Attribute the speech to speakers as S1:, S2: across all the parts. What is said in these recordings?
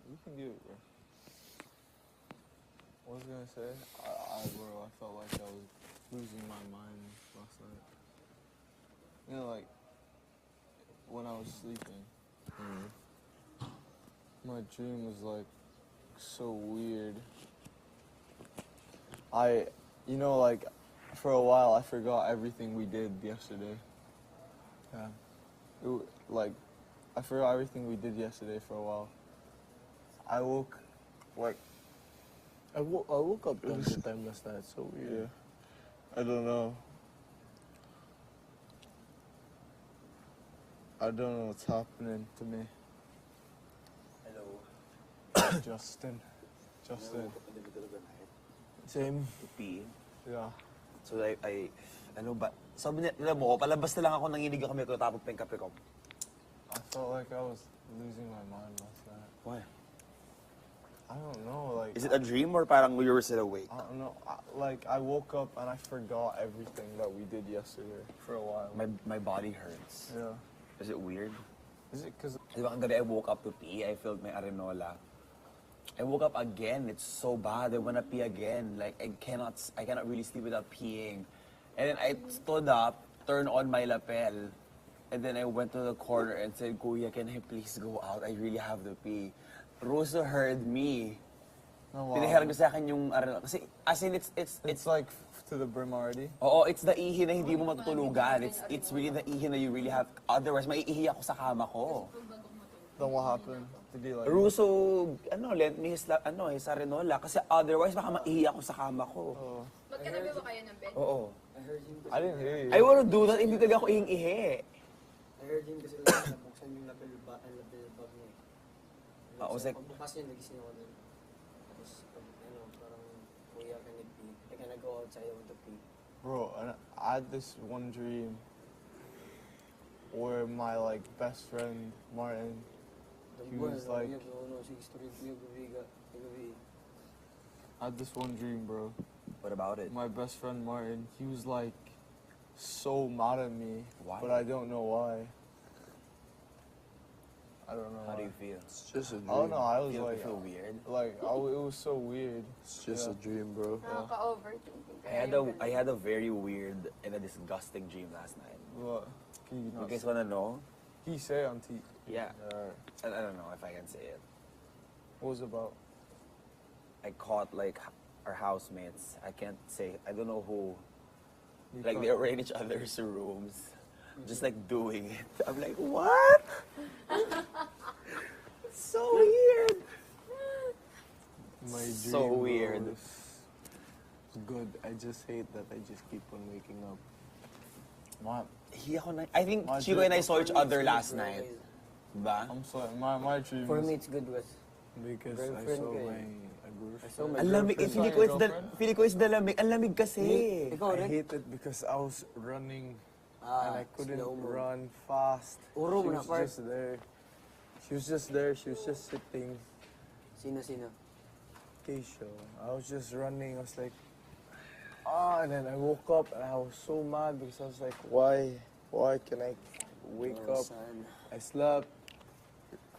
S1: You can do it, bro. What was I gonna say? Bro, I felt like I was losing my mind last night. You know, like, when I was sleeping, my dream was, like, so weird. You know, like, for a while, I forgot everything we did yesterday.
S2: Yeah.
S1: Like, I forgot everything we did yesterday for a while. I woke, like,
S2: I woke up time to time last night. So weird.
S1: yeah, I don't know. I don't know what's happening to me.
S3: Hello.
S1: Justin. Justin.
S2: Same.
S3: Tupi.
S1: Yeah.
S3: So ano ba? Sabi nila mo, palabas na lang ako nanginig kami ko tapos pa yung kape ko.
S1: I felt like I was losing my mind last night.
S3: Why?
S1: I don't know, like...
S3: Is it a dream or parang you were still awake?
S1: I don't know. I woke up and I forgot everything that we did yesterday for a while.
S3: My body hurts.
S1: Yeah.
S3: Is it weird?
S1: Is it because...
S3: Di ba kagabi I woke up to pee, I felt my arenola. I woke up again, it's so bad, I wanna pee again. Like, I cannot really sleep without peeing. And then I stood up, turned on my lapel, and then I went to the corner and said, Kuya, can I please go out? I really have to pee. Russo heard me.
S1: Oh, wow.
S3: Pinahiram ko sa akin yung arenola. Kasi, as in,
S1: It's like to the brim already?
S3: Oo, it's the ihi na hindi mo matutulugan. It's really the ihi na you really have. Otherwise, maiihi ako sa kama ko.
S1: Then what happened? Did he like...
S3: Russo, lent me his arenola. Kasi otherwise, baka maihi ako sa kama ko.
S1: Oh.
S4: Magkatabi ba kayo ng bed?
S3: Oo.
S1: I didn't hear you.
S3: I wanna do that, hindi talaga ako ihing-ihi.
S5: I heard him kasi nabuksan yung lapel bag niya.
S3: I was like,
S5: Pagbukas niya, nagising ako dun. Tapos, parang, kuya, can I pee? Can I go outside? I want to pee.
S1: Bro, and I had this one dream where my, like, best friend, Martin, he was like... I had this one dream, bro.
S3: what about it?
S1: My best friend, Martin, he was, like, so mad at me.
S3: Why?
S1: But I don't know why. I don't know
S3: How do
S1: why.
S3: you feel?
S2: It's just a dream.
S1: I don't know, I was
S3: Feel,
S1: like...
S3: feel weird?
S1: It was so weird.
S2: It's just
S1: Yeah.
S2: a dream, bro.
S4: Nakaka-overthinking.
S3: I had a very weird and a disgusting dream last night.
S1: What? Can you
S3: You
S1: not
S3: guys
S1: say?
S3: wanna know?
S1: Can you say on TV?
S3: Yeah. I don't know if I can say it.
S1: What was it about?
S3: I caught like our housemates. I can't say. I don't know who.
S1: You
S3: Like
S1: caught-
S3: they were in each other's rooms, just like doing it. I'm like, what? It's so weird.
S1: My dream,
S3: So
S1: bro,
S3: weird.
S1: is good. I just hate that I just keep on waking up.
S3: I think
S1: My
S3: Chico
S1: dream-
S3: and I saw each other last night. Ba?
S1: I'm sorry. My dream
S5: For
S1: is
S5: me, it's good was,
S1: because I
S5: girlfriend
S1: saw
S5: ko eh.
S1: my
S5: I saw
S1: girlfriend.
S5: my
S3: Ang lamig.
S5: girlfriend.
S3: Feeling ko it's the, feeling ko it's the lamig. Ang lamig kasi.
S5: Ikaw
S1: I
S5: rin?
S1: hate it because I was running and I couldn't
S5: slow mo.
S1: run fast.
S5: Uro
S1: She
S5: mo na,
S1: was
S5: Park.
S1: just there. She was just there. She was just sitting.
S5: Sino?
S1: Keisha. I was just running. I was like, and then I woke up and I was so mad because I was like, why? Why can I wake
S5: Oh,
S1: up?
S5: son.
S1: I slept,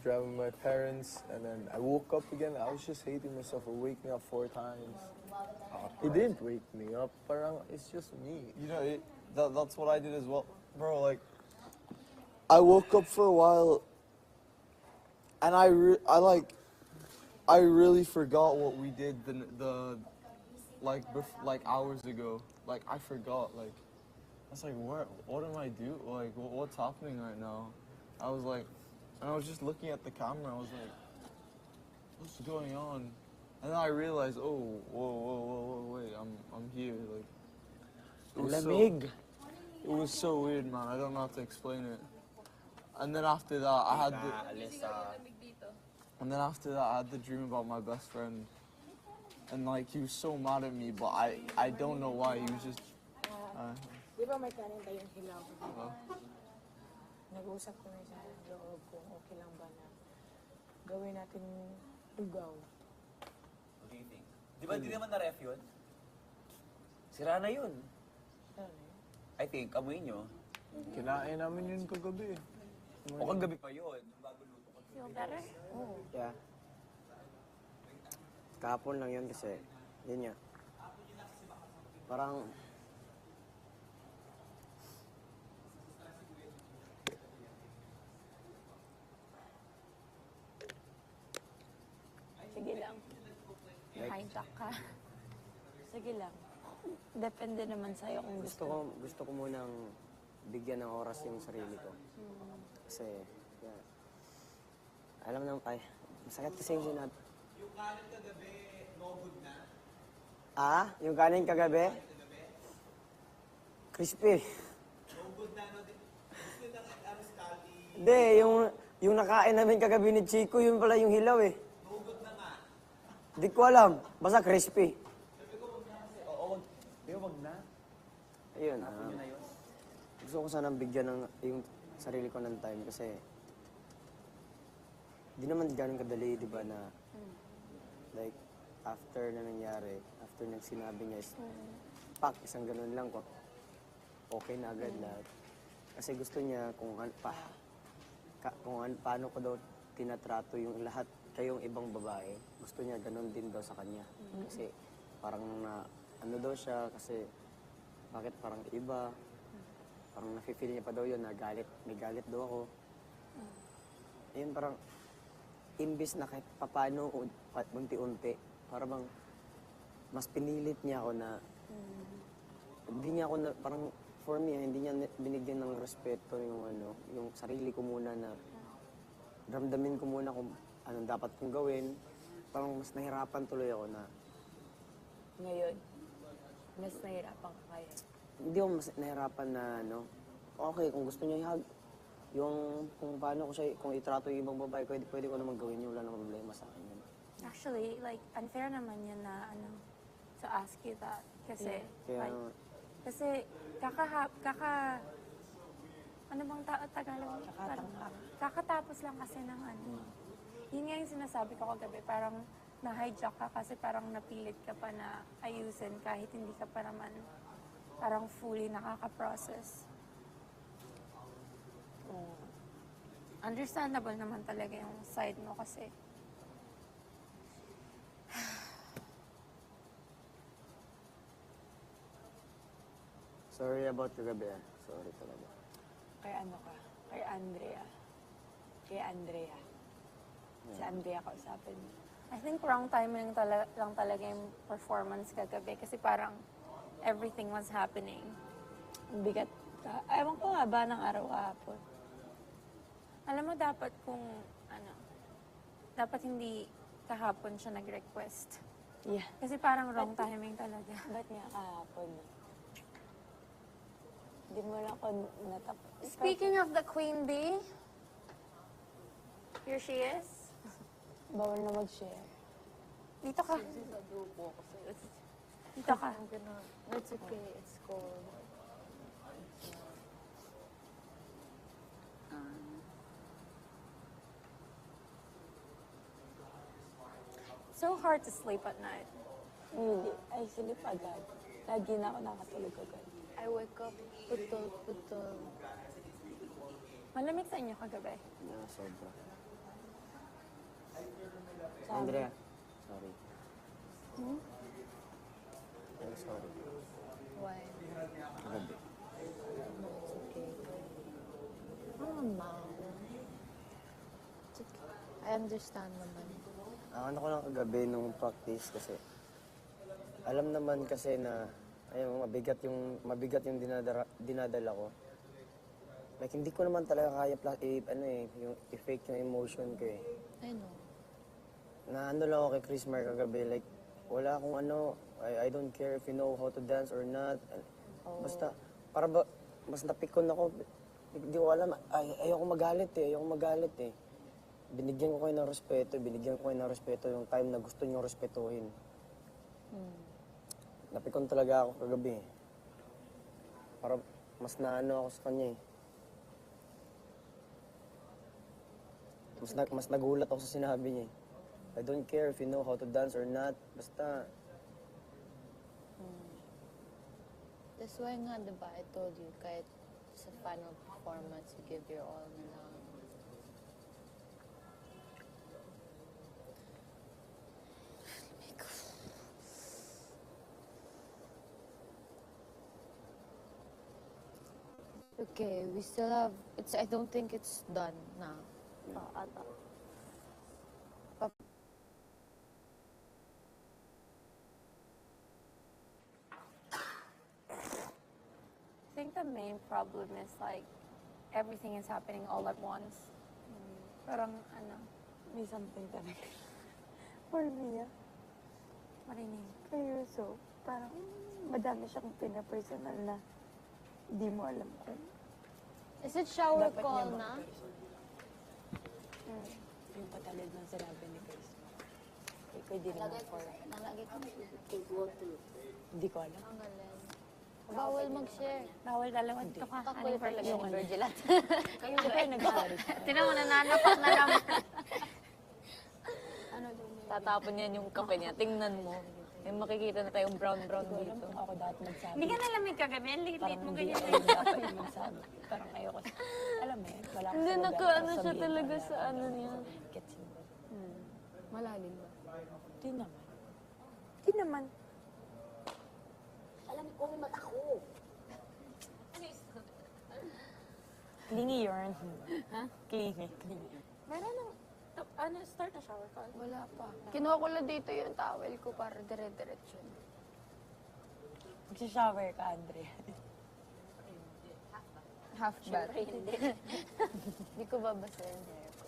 S1: driving my parents, and then I woke up again. I was just hating myself for waking up 4 times. It didn't wake me up, parang it's just me. You know, that's what I did as well. Bro, like, I woke up for a while, and I really forgot what we did like hours ago. Like, I forgot, like, I was like, what am I doing? Like, what's happening right now? I was like, and I was just looking at the camera. I was like, what's going on? And then I realized, oh, whoa, wait, I'm here. Like,
S3: Lamig.
S1: it was so weird, man. I don't know how to explain it. And then after that, I had the dream about my best friend. And like, he was so mad at me, but I don't know why. He was just,
S6: Di ba may kanin tayong hilaw? Nag-uusap kami sa loob kung okay lang ba na gawin natin tugaw.
S3: What do you think? Di ba di naman na-ref yun? Sira na yun.
S6: Ano yun?
S3: I think, amoy nyo.
S1: kinain namin yun kagabi.
S3: O kagabi pa yun. Bago luto ko.
S4: Yung tara?
S6: Oo.
S5: Yeah. Kahapon lang yun kasi, yun nga. Parang,
S6: Sige lang.
S4: Hijack ka.
S6: Sige lang. Depende naman sa'yo kung
S5: gusto ko munang bigyan ng oras yung sarili ko. Kasi, yeah. Alam naman, ay, masakit kasi yung sinabi. Yung kanin kagabi, no good na? Ah? Yung kanin kagabi? Crispy. No good na, no? Gusto na ariscali. Hindi, yung nakain namin kagabi ni Chico, yun pala yung hilaw eh. No good na nga. Di ko alam, basta crispy.
S3: Wag na.
S5: Ayun, gusto ko sanang bigyan ng yung sarili ko ng time kasi di naman ganun kadali, di ba, na like, after na nangyari, after nang sinabi niya is, pak, isang ganun lang ko, okay na agad lahat. Kasi gusto niya paano ko daw tinatrato yung lahat, kayong ibang babae, gusto niya ganun din daw sa kanya. Kasi parang ano daw siya, kasi bakit parang iba, parang nafe-feel niya pa daw yun, may galit daw ako. Ayun, parang, imbis na kahit papano, unti-unti, parang mas pinilit niya ako na, hindi niya ako, parang, for me, hindi niya binigyan ng respeto yung sarili ko muna na, ramdamin ko muna kung anong dapat kong gawin, parang mas nahirapan tuloy ako na,
S6: ngayon, mas nahirapan ka kaya.
S5: hindi ako mas nahirapan na okay, kung gusto niya i-hug, yung kung paano ko siya, kung itrato yung ibang babae, pwede ko naman gawin yun, wala namang problema sa akin yun.
S4: Actually, like, unfair naman yun na, to ask you that. Kasi,
S5: Kaya,
S4: kasi, ano bang Tagalog? Kakatapos lang kasi ng Yun nga yung sinasabi ko kagabi, parang na-hijack ka kasi parang napilit ka pa na ayusin kahit hindi ka pa naman parang fully nakaka-process. Understandable naman talaga yung side mo kasi
S5: sorry about kagabi. Sorry talaga.
S6: Kay ano ka? Kay Andrea. Kay Andrea. Si Andrea kausapin mo.
S4: I think wrong timing lang talaga yung performance kagabi kasi parang everything was happening.
S6: Ang bigat ka. Ewan ko nga ba ng araw kahapon.
S4: Alam mo, dapat dapat hindi kahapon siya nag-request.
S6: Yeah.
S4: Kasi parang wrong timing talaga.
S6: Ba't nga kahapon? Hindi mo lang ako natapos.
S4: Speaking of the Queen Bee, here she is.
S6: Bawal na mag-share.
S4: Dito ka. Dito ka.
S7: It's okay, it's cold.
S4: So hard to sleep at night.
S6: Hindi. I sleep agad. Lagi na ako nakatulog agad.
S7: I wake up, putol.
S4: Malamig sa inyo kagabi.
S5: Sobra. Andrea, sorry. I'm sorry.
S7: Why?
S5: Kagabi.
S7: No, it's okay. I'm a mom. It's okay. I understand naman.
S5: Ang ano ko lang kagabi nung practice kasi alam naman kasi na ayun, mabigat yung dinadala ko. Like hindi ko naman talaga kaya yung i-fake yung emotion ko eh.
S7: I know.
S5: Na ano lang ako kay Chris Mark kagabi, like wala akong I don't care if you know how to dance or not. Basta para ba mas napikon ako. Hindi ko alam, ayoko magalit eh. Binigyan ko kayo ng respeto yung time na gusto niyo respetuhin. Napikon talaga ako kagabi. Para mas naano ako sa kanya eh. Mas nagulat ako sa sinabi niya eh. I don't care if you know how to dance or not. Basta,
S7: That's why nga, diba, I told you, kahit sa final performance, you give your all na lang. okay. We still have, I don't think it's done now.
S6: Ata.
S4: I think the main problem is like everything is happening all at once. Parang ano,
S6: May something talaga. For me,
S4: marinig.
S6: Pero so, parang madami siyang pinapersonal na di mo alam kung
S7: Is it shower
S6: dapat
S7: call
S6: niya
S7: na?
S6: yung patalid ng sinabi ni Chris. Pwede naman for...
S7: Nalagay ko.
S6: Hindi ko alam.
S7: Ang galing. Bawal mag-share.
S4: Bawal dalawa dito ka.
S7: Kakulit talaga yung Virgil at.
S6: Kayo ba nag-sorry?
S4: Tinan mo, nananapak na naman.
S7: Tatapon yan yung kape niya. Tingnan mo. May makikita na tayong brown-brown
S6: Alam
S7: dito.
S6: kung ako dapat magsabi.
S4: Hindi ka nalamig kagabi. Ang liit
S6: Parang
S4: mo
S6: hindi
S4: ganyan.
S6: ako yung dapat yung magsabi. Parang ayoko. Alam mo eh, wala
S7: Hindi,
S6: sa lugar
S7: naka,
S6: para
S7: ano siya
S6: sabihin
S7: talaga
S6: wala.
S7: sa ano niya.
S6: Gets mo ba?
S7: Malalim ba?
S6: Hindi naman.
S4: Hindi naman.
S6: Clingy yarn. Ha? Clingy.
S4: Meron ng, start na shower call.
S7: Wala pa. Kinuha ko lang dito yung towel ko para dire-diretso.
S6: Magsha-shower ka, Andre.
S7: Half bath. Hindi ko babasa yung hair ko.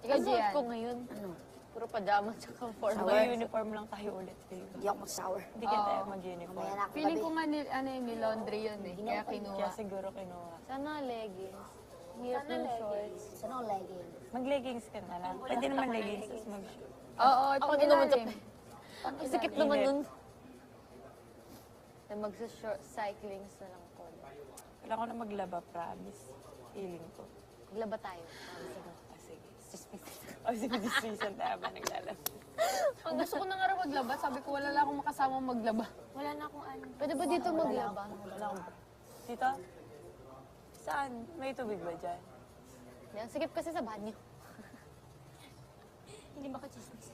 S7: Ikaw, Gian. ko ngayon. Ano? Puro pajamas at formal.
S6: Sabay uniform lang tayo ulit.
S5: Hindi ako mag-shower.
S6: Hindi kita mag-uniform.
S7: Feeling ko nga ni laundry yun eh. Kaya kinuha.
S6: Kaya siguro kinuha.
S7: Sana leggings. Hirap yung shorts.
S6: Mag-leggings ka na lang. Pwede naman leggings. Tapos mag...
S7: Oo, pag ilalim.
S6: Ang
S7: Sikip
S6: init.
S7: naman nun. Na magsa-cyclings na lang ko.
S6: Wala ko na maglaba, promise. Feeling ko.
S7: Maglaba tayo.
S6: Ah, sige. Oh, sige, this season tayo ba naglalaba?
S7: Ang gusto ko na nga rin maglaba. Sabi ko wala lang akong makasama maglaba.
S4: Wala na akong ano.
S7: Pwede ba dito maglaba?
S6: Wala akong... Dito? Saan? May tubig ba dyan?
S7: Yan, sikip kasi sa banyo.
S4: Hindi ba ka chismis?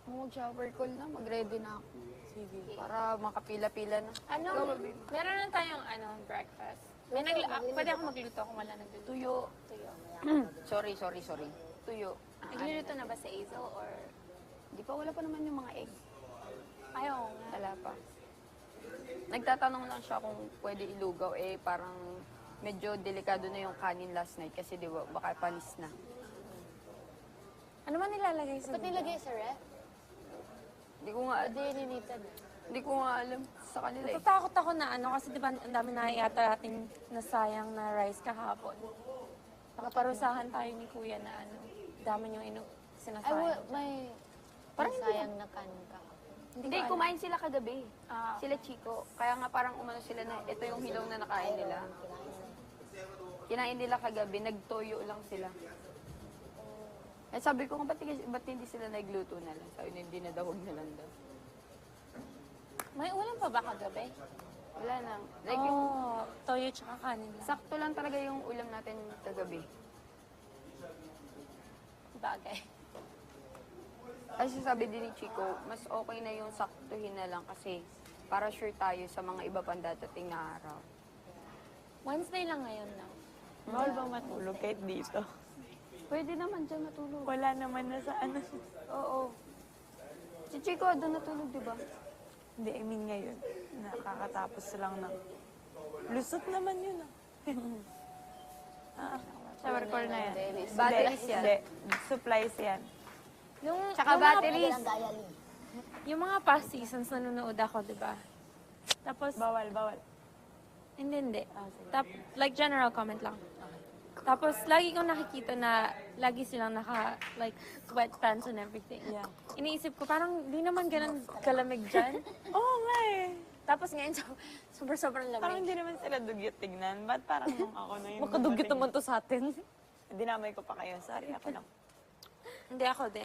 S7: Mag-shower call na, mag-ready na ako.
S6: Sige.
S7: Para makapila-pila na.
S4: Ano? Meron na tayong breakfast. May pwede ako magluto kung wala nagluto.
S7: Tuyo. sorry. Tuyo.
S4: Nagluluto na ba sa Azel or...
S7: Di pa, wala pa naman yung mga egg.
S4: Ayaw nga.
S7: Wala pa. Nagtatanong lang siya kung pwede ilugaw. Eh, parang medyo delikado na yung kanin last night kasi di ba, baka panis na.
S4: Ano man nilalagay sa
S7: Ba't nilagay sa ref? Hindi ko nga, hindi ko nga alam sa kanila eh.
S4: Natatakot ako na kasi di ba ang dami na yata ating nasayang na rice kahapon. Nakaparusahan tayo ni Kuya na dami yung sinasayang.
S7: may parang sayang na kanin ka.
S8: Hindi, kumain sila kagabi.
S4: Ah.
S8: Sila Chico. Kaya nga parang umano sila na ito yung hilaw na nakain nila. Kinain nila kagabi, nagtoyo lang sila. Eh sabi ko, ba't hindi sila nagluto na lang? Sabi na, hindi na daw, huwag na lang daw.
S4: May ulam pa ba kagabi?
S8: Wala na. Like yung,
S4: Toyo tsaka kanin lang.
S8: sakto lang talaga yung ulam natin kagabi.
S4: Bagay.
S8: Kasi sabi din ni Chico, mas okay na yung saktuhin na lang kasi para sure tayo sa mga iba pang dadating na araw.
S4: Wednesday lang ngayon na.
S6: Bawal bang matulog kahit dito?
S8: Pwede naman dyan matulog.
S6: Wala naman na sa ano.
S8: Oo. Si Chico, doon natulog, di ba?
S6: Hindi, I mean ngayon. Nakakatapos lang ng... Lusot naman yun Shower call na yan.
S8: Batteries yan.
S6: Hindi, supplies yan.
S8: Tsaka batteries.
S4: Yung mga past seasons nanonood ako, di ba? Tapos,
S6: Bawal.
S4: hindi. Like general comment lang. Tapos, lagi kong nakikita na lagi silang like, sweatpants and everything.
S6: Yeah.
S4: Iniisip ko, parang di naman ganun kalamig dyan.
S6: Oo nga eh.
S4: Tapos ngayon, sobrang
S6: Parang
S4: lamig.
S6: hindi naman sila dugyot tignan. Ba't parang nung ako na yun?
S7: Makadugyot naman to sa atin.
S6: Dinamay ko pa kayo. Sorry, ako lang.
S4: Hindi ako din.